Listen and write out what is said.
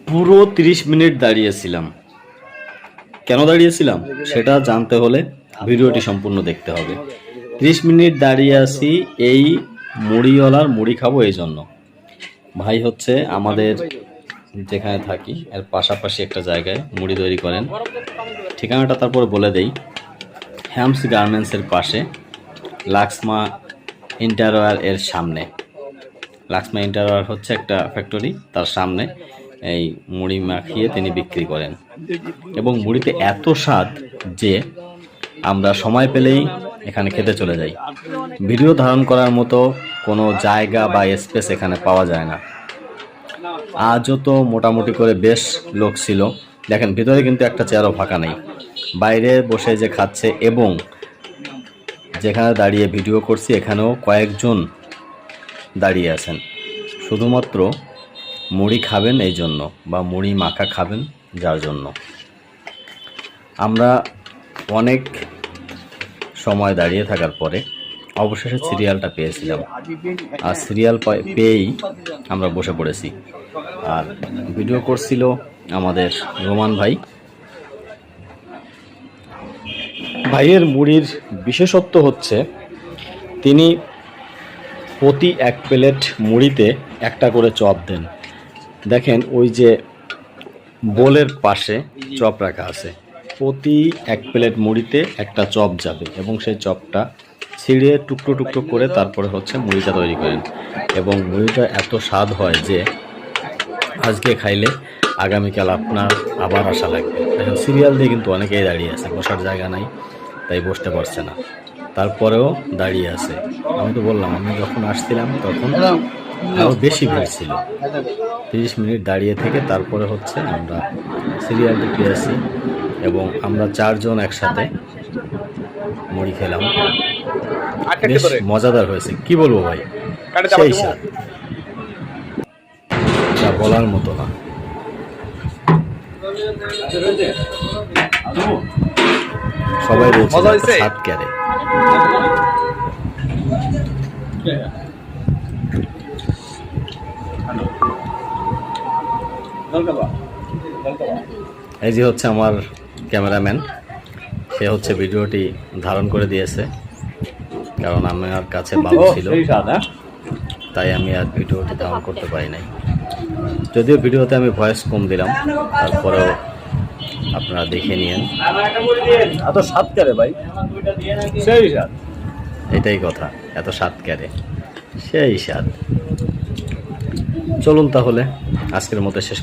পুরো 30 মিনিট দাঁড়িয়েছিলাম। কেন দাঁড়িয়েছিলাম সেটা জানতে হলে ভিডিওটি সম্পূর্ণ দেখতে হবে। 30 মিনিট দাঁড়িয়ে আছি এই মুড়িওয়ালার মুড়ি খাবো এই জন্য। ভাই হচ্ছে আমাদের যেখানে থাকি এর পাশাপাশি একটা জায়গায় মুড়ি তৈরি করেন। ঠিকানাটা তারপরে বলে দেই, হ্যামস গার্মেন্টসের পাশে, লাক্সমা ইন্টারওয়্যার এর সামনে। লাক্সমা ইন্টারওয়্যার হচ্ছে একটা ফ্যাক্টরি, তার সামনে এই মুড়ি মাখিয়ে তিনি বিক্রি করেন এবং মুড়িতে এত স্বাদ যে আমরা সময় পেলেই এখানে খেতে চলে যাই। ভিডিও ধারণ করার মতো কোনো জায়গা বা স্পেস এখানে পাওয়া যায় না। আজও তো মোটামুটি করে বেশ লোক ছিল। দেখেন ভিতরে কিন্তু একটা চেয়ারও ফাঁকা নেই। বাইরে বসে যে খাচ্ছে এবং যেখানে দাঁড়িয়ে ভিডিও করছি এখানেও কয়েকজন দাঁড়িয়ে আছেন শুধুমাত্র মুড়ি খাবেন এই জন্য, বা মুড়ি মাখা খাবেন যার জন্য। আমরা অনেক সময় দাঁড়িয়ে থাকার পরে অবশেষে সিরিয়ালটা পেয়েছিলাম, আর সিরিয়াল পেয়েই আমরা বসে পড়েছি। আর ভিডিও করছিল আমাদের রোমান ভাই। ভাইয়ের মুড়ির বিশেষত্ব হচ্ছে তিনি প্রতি এক প্লেট মুড়িতে একটা করে চপ দেন। দেখেন ওই যে বোলের পাশে চপ রাখা আছে, প্রতি এক প্লেট মুড়িতে একটা চপ যাবে এবং সেই চপটা ছিঁড়ে টুকরো টুকরো করে তারপরে হচ্ছে মুড়িটা তৈরি করেন। এবং মুড়িটা এত স্বাদ হয় যে আজকে খাইলে আগামীকাল আপনার আবার আশা লাগবে। এখন সিরিয়াল দিয়ে কিন্তু অনেকেই দাঁড়িয়ে আছে, বসার জায়গা নাই তাই বসতে পারছে না, তারপরেও দাঁড়িয়ে আছে। আমি তো বললাম আমি যখন আসছিলাম তখন আরও বেশি ভিড় ছিল। 30 মিনিট দাঁড়িয়ে থেকে তারপরে হচ্ছে আমরা সিরিয়ালটি পেয়েছি এবং আমরা 4 জন একসাথে মুড়ি খেলাম। বেশ মজাদার হয়েছে, কি বলবো ভাই, সেই স্বাদ যা বলার মতো না। সবাই বলছে স্বাদ ক্যারে। এই যে হচ্ছে আমার ক্যামেরাম্যান, সে হচ্ছে ভিডিওটি ধারণ করে দিয়েছে, কারণ আমার কাছে বাবু ছিল তাই আমি আর ভিডিওটি ধারণ করতে পারি নাই। যদিও ভিডিওতে আমি ভয়েস কম দিলাম, তারপরেও আপনারা দেখে নিয়েন। এত স্বাদ করে ভাই, সেই স্বাদ। এটাই কথা, এত স্বাদ ক্যারে, সেই স্বাদ। চলুন তাহলে আজকের মতো শেষ